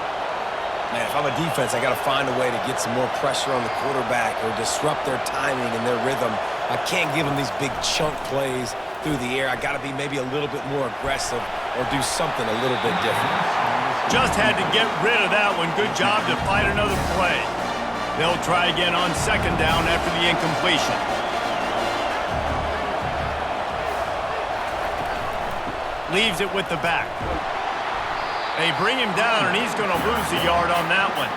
Man, if I'm a defense, I got to find a way to get some more pressure on the quarterback or disrupt their timing and their rhythm. I can't give them these big chunk plays through the air. I got to be maybe a little bit more aggressive or do something a little bit different. Just had to get rid of that one. Good job to fight another play. They'll try again on 2nd down after the incompletion. Leaves it with the back. They bring him down, and he's going to lose a yard on that one.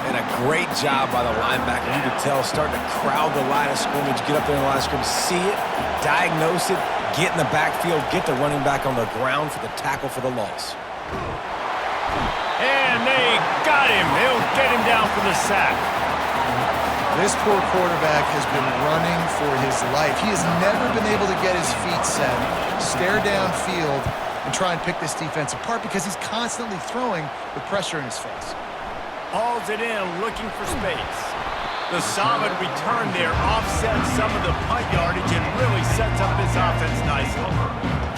And a great job by the linebacker. You could tell, starting to crowd the line of scrimmage, get up there in the line of scrimmage, see it, diagnose it, get in the backfield, get the running back on the ground for the tackle for the loss. And they got him. He'll get him down for the sack. This poor quarterback has been running for his life. He has never been able to get his feet set, stare downfield, and try and pick this defense apart because he's constantly throwing with pressure in his face. Hauls it in, looking for space. The solid return there offsets some of the punt yardage and really sets up this offense nicely.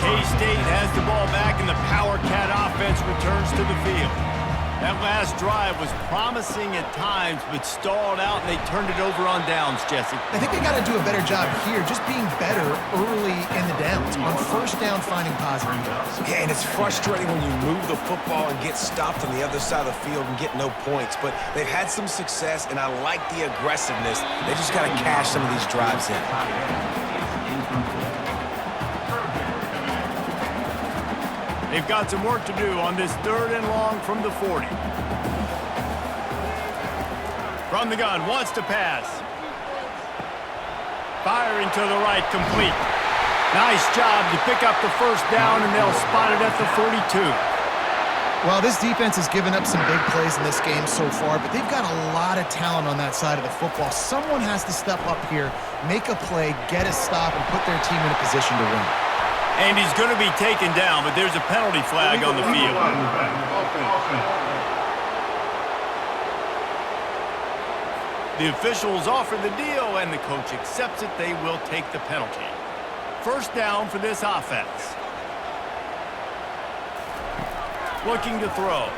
K-State has the ball back, and the Power Cat offense returns to the field. That last drive was promising at times, but stalled out, and they turned it over on downs, Jesse. I think they got to do a better job here, just being better early in the downs. On first down, finding positive yards. Yeah, and it's frustrating when you move the football and get stopped on the other side of the field and get no points. But they've had some success, and I like the aggressiveness. They just got to cash some of these drives in. They've got some work to do on this 3rd and long from the 40. From the gun, wants to pass. Firing to the right, complete. Nice job to pick up the first down, and they'll spot it at the 42. Well, this defense has given up some big plays in this game so far, but they've got a lot of talent on that side of the football. Someone has to step up here, make a play, get a stop, and put their team in a position to win. And he's going to be taken down, but there's a penalty flag on the field. The officials offer the deal, and the coach accepts it. They will take the penalty. First down for this offense. Looking to throw.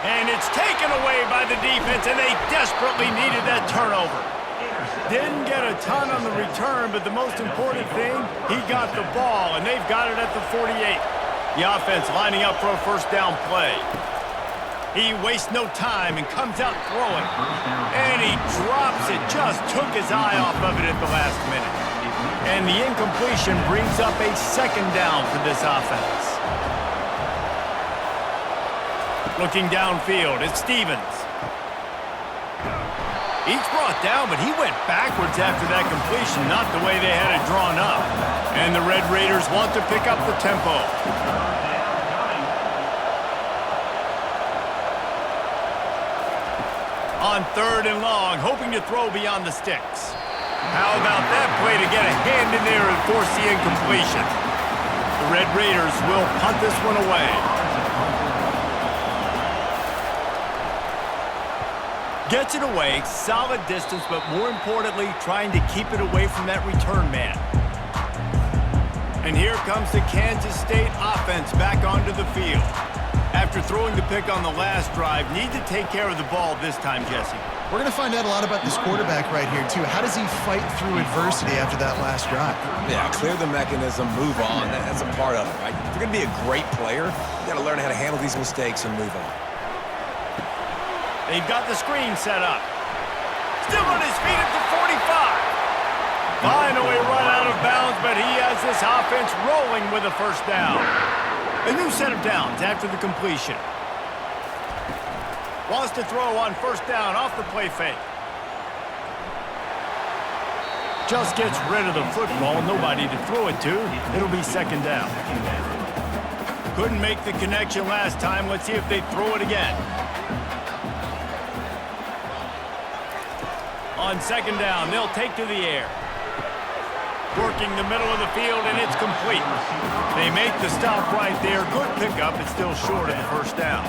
And it's taken away by the defense, and they desperately needed that turnover. Didn't get a ton on the return, but the most important thing, he got the ball, and they've got it at the 48. The offense lining up for a first down play. He wastes no time and comes out throwing. And he drops it, just took his eye off of it at the last minute. And the incompletion brings up a second down for this offense. Looking downfield, it's Stevens. He's brought down, but he went backwards after that completion, not the way they had it drawn up. And the Red Raiders want to pick up the tempo. On 3rd and long, hoping to throw beyond the sticks. How about that play to get a hand in there and force the incompletion? The Red Raiders will punt this one away. Gets it away, solid distance, but more importantly, trying to keep it away from that return man. And here comes the Kansas State offense back onto the field. After throwing the pick on the last drive, need to take care of the ball this time, Jesse. We're going to find out a lot about this quarterback right here, too. How does he fight through adversity after that last drive? Yeah, clear the mechanism, move on. That's a part of it, right? If you're going to be a great player, you got to learn how to handle these mistakes and move on. They've got the screen set up. Still on his feet at the 45. Finally run out of bounds, but he has this offense rolling with a first down. A new set of downs after the completion. Wants to throw on first down off the play fake. Just gets rid of the football. Nobody to throw it to. It'll be second down. Couldn't make the connection last time. Let's see if they throw it again. On second down, they'll take to the air. Working the middle of the field, and it's complete. They make the stop right there. Good pickup. It's still short of the first down.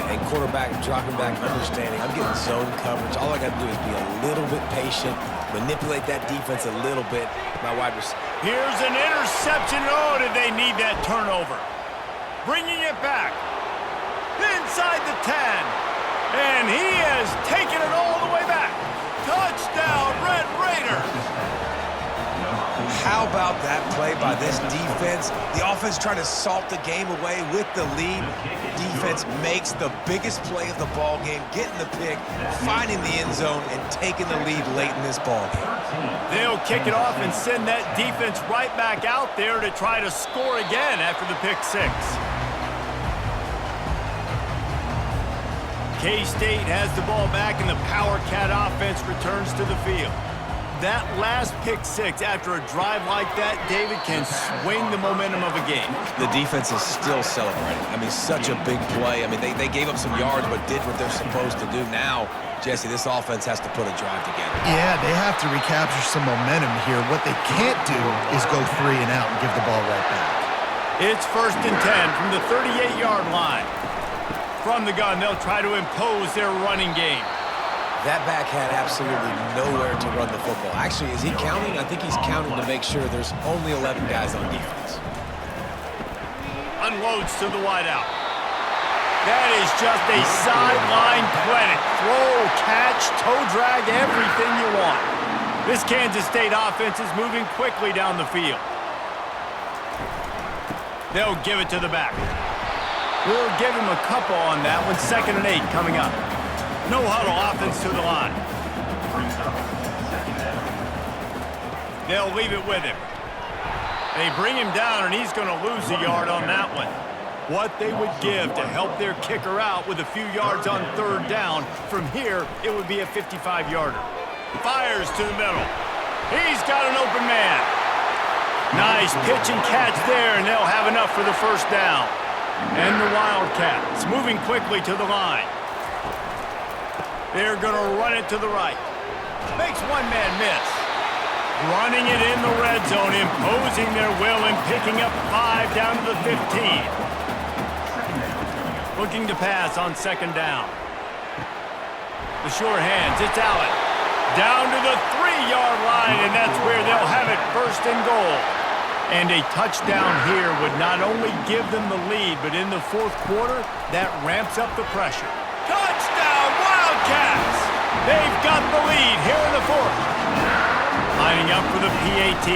And quarterback dropping back, understanding. I'm getting zone coverage. All I got to do is be a little bit patient, manipulate that defense a little bit. My wide receiver. Here's an interception. Oh, did they need that turnover? Bringing it back. Inside the 10. And he has taken it all the way back. Touchdown, Red Raiders. How about that play by this defense? The offense trying to salt the game away with the lead. Defense makes the biggest play of the ball game, getting the pick, finding the end zone, and taking the lead late in this ball game. They'll kick it off and send that defense right back out there to try to score again after the pick six. K-State has the ball back, and the Power Cat offense returns to the field. That last pick six after a drive like that, David, can swing the momentum of a game. The defense is still celebrating. I mean, such a big play. I mean, they gave up some yards but did what they're supposed to do. Now, Jesse, this offense has to put a drive together. Yeah, they have to recapture some momentum here. What they can't do is go 3 and out and give the ball right back. It's 1st and 10 from the 38-yard line. From the gun, they'll try to impose their running game. That back had absolutely nowhere to run the football. Actually, is he counting? I think he's counting to make sure there's only 11 guys on defense. Unloads to the wideout. That is just a sideline clinic. Throw, catch, toe drag, everything you want. This Kansas State offense is moving quickly down the field. They'll give it to the back. We'll give him a couple on that one. 2nd and 8 coming up. No huddle offense to the line. They'll leave it with him. They bring him down, and he's going to lose a yard on that one. What they would give to help their kicker out with a few yards on 3rd down. From here, it would be a 55-yarder. Fires to the middle. He's got an open man. Nice pitch and catch there, and they'll have enough for the 1st down. And the Wildcats moving quickly to the line. They're going to run it to the right. Makes one man miss. Running it in the red zone, imposing their will and picking up 5 down to the 15. Looking to pass on 2nd down. The sure hands, it's Allen. Down to the 3-yard line, and that's where they'll have it 1st and goal. And a touchdown here would not only give them the lead, but in the 4th quarter, that ramps up the pressure. Touchdown, Wildcats! They've got the lead here in the 4th. Lining up for the PAT.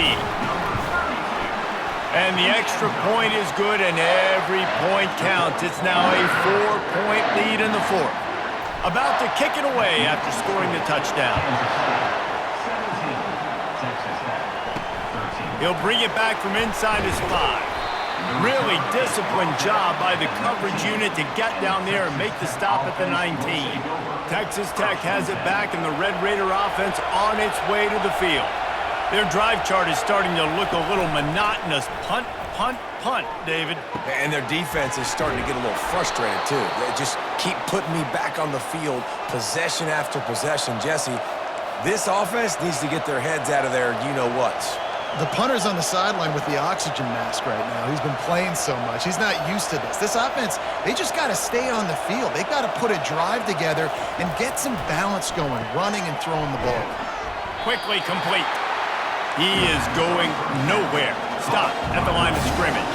And the extra point is good, and every point counts. It's now a 4-point lead in the 4th. About to kick it away after scoring the touchdown. He'll bring it back from inside his 5. Really disciplined job by the coverage unit to get down there and make the stop at the 19. Texas Tech has it back, and the Red Raider offense on its way to the field. Their drive chart is starting to look a little monotonous. Punt, punt, punt, David. And their defense is starting to get a little frustrated, too. They just keep putting me back on the field, possession after possession. Jesse, this offense needs to get their heads out of their you-know-whats. The punter's on the sideline with the oxygen mask right now. He's been playing so much. He's not used to this. This offense, they just got to stay on the field. They got to put a drive together and get some balance going, running and throwing the ball. Quickly complete. He is going nowhere. Stop at the line of scrimmage.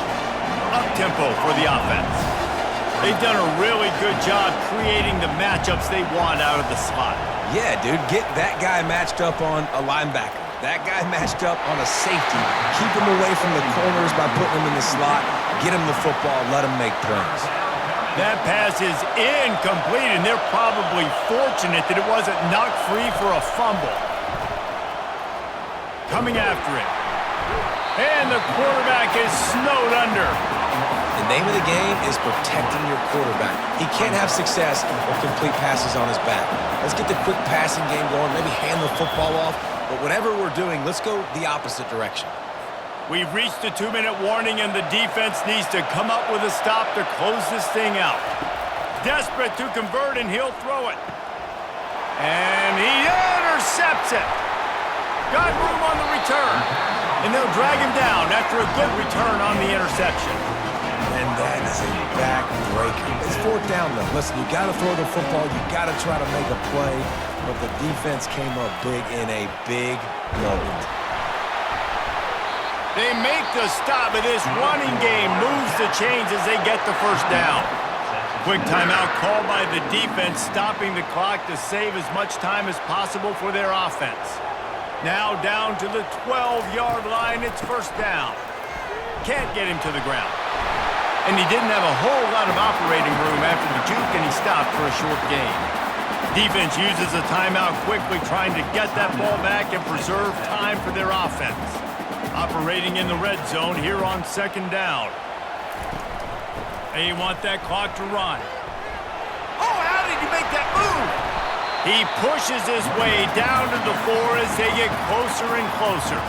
Up-tempo for the offense. They've done a really good job creating the matchups they want out of the slot. Yeah, dude, get that guy matched up on a linebacker. That guy matched up on a safety. Keep him away from the corners by putting him in the slot. Get him the football. Let him make plays. That pass is incomplete, and they're probably fortunate that it wasn't knocked free for a fumble. Coming after it. And the quarterback is snowed under. The name of the game is protecting your quarterback. He can't have success or complete passes on his back. Let's get the quick passing game going, maybe hand the football off. But whatever we're doing, let's go the opposite direction. We've reached the 2-minute warning, and the defense needs to come up with a stop to close this thing out. Desperate to convert, and he'll throw it. And he intercepts it. Got room on the return. And they'll drag him down after a good return on the interception. And that is a backbreaker. It's 4th down, though. Listen, you got to throw the football. You got to try to make a play. But the defense came up big in a big moment. They make the stop, but this running game moves the chains as they get the 1st down. Quick timeout called by the defense, stopping the clock to save as much time as possible for their offense. Now down to the 12-yard line, it's 1st down. Can't get him to the ground. And he didn't have a whole lot of operating room after the juke, and he stopped for a short gain. Defense uses a timeout quickly, trying to get that ball back and preserve time for their offense. Operating in the red zone here on 2nd down. They want that clock to run. Oh, how did he make that move? He pushes his way down to the 4 as they get closer and closer.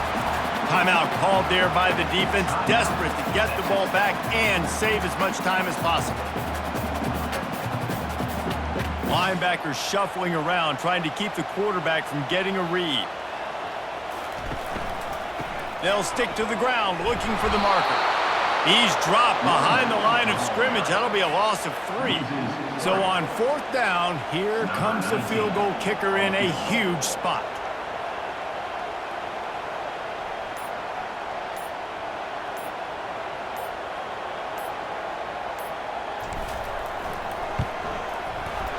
Timeout called there by the defense, desperate to get the ball back and save as much time as possible. Linebackers shuffling around, trying to keep the quarterback from getting a read. They'll stick to the ground, looking for the marker. He's dropped behind the line of scrimmage. That'll be a loss of 3. So on 4th down, here comes the field goal kicker in a huge spot.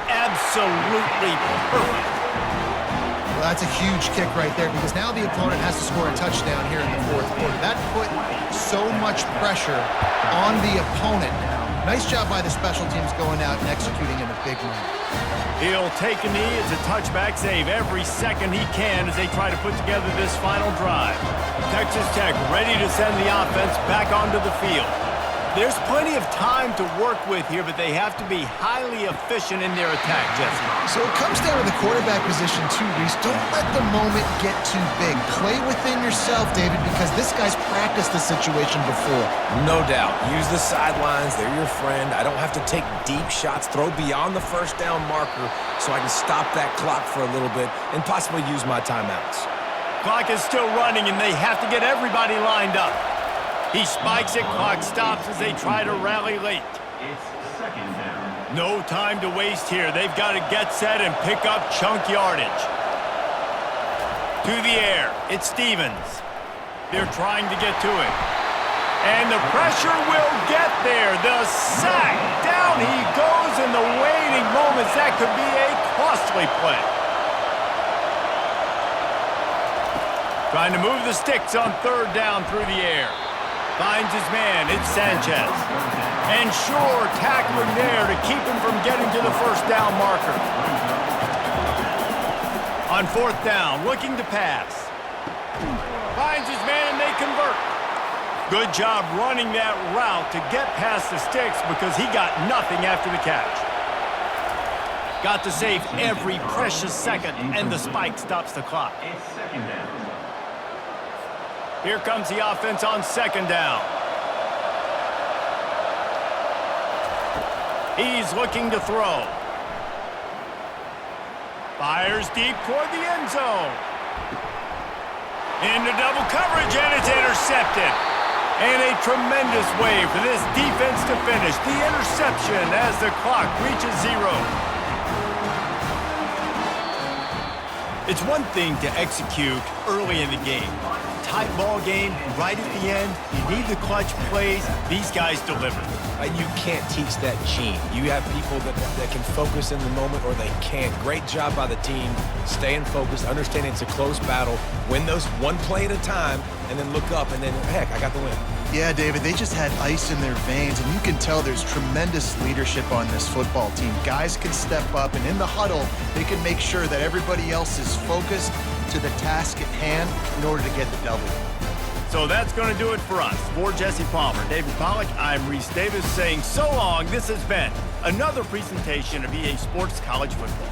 Absolutely perfect. Well, that's a huge kick right there because now the opponent has to score a touchdown here in the 4th quarter. That put so much pressure on the opponent now. Nice job by the special teams going out and executing in a big moment. He'll take a knee as a touchback save every second he can as they try to put together this final drive. Texas Tech ready to send the offense back onto the field. There's plenty of time to work with here, but they have to be highly efficient in their attack, Jesse. So it comes down to the quarterback position too, Reese. Don't let the moment get too big. Play within yourself, David, because this guy's practiced the situation before. No doubt. Use the sidelines. They're your friend. I don't have to take deep shots, throw beyond the 1st down marker so I can stop that clock for a little bit and possibly use my timeouts. Clock is still running, and they have to get everybody lined up. He spikes it, clock stops as they try to rally late. It's 2nd down. No time to waste here. They've got to get set and pick up chunk yardage. To the air, it's Stevens. They're trying to get to it. And the pressure will get there. The sack. Down he goes in the waiting moments. That could be a costly play. Trying to move the sticks on 3rd down through the air. Finds his man, it's Sanchez. And sure, tackling there to keep him from getting to the 1st down marker. On 4th down, looking to pass. Finds his man, and they convert. Good job running that route to get past the sticks because he got nothing after the catch. Got to save every precious second, and the spike stops the clock. It's 2nd down. Here comes the offense on 2nd down. He's looking to throw. Fires deep toward the end zone. Into double coverage, and it's intercepted. And a tremendous way for this defense to finish. The interception as the clock reaches 0. It's one thing to execute early in the game. Tight ball game, right at the end, you need the clutch plays. These guys deliver. And you can't teach that gene. You have people that can focus in the moment or they can't. Great job by the team, staying focused, understanding it's a close battle, win those one play at a time, and then look up, and then, heck, I got the win. Yeah, David, they just had ice in their veins, and you can tell there's tremendous leadership on this football team. Guys can step up, and in the huddle, they can make sure that everybody else is focused to the task at hand in order to get the W. So that's going to do it for us. For Jesse Palmer, David Pollack, I'm Reese Davis saying so long. This has been another presentation of EA Sports College Football.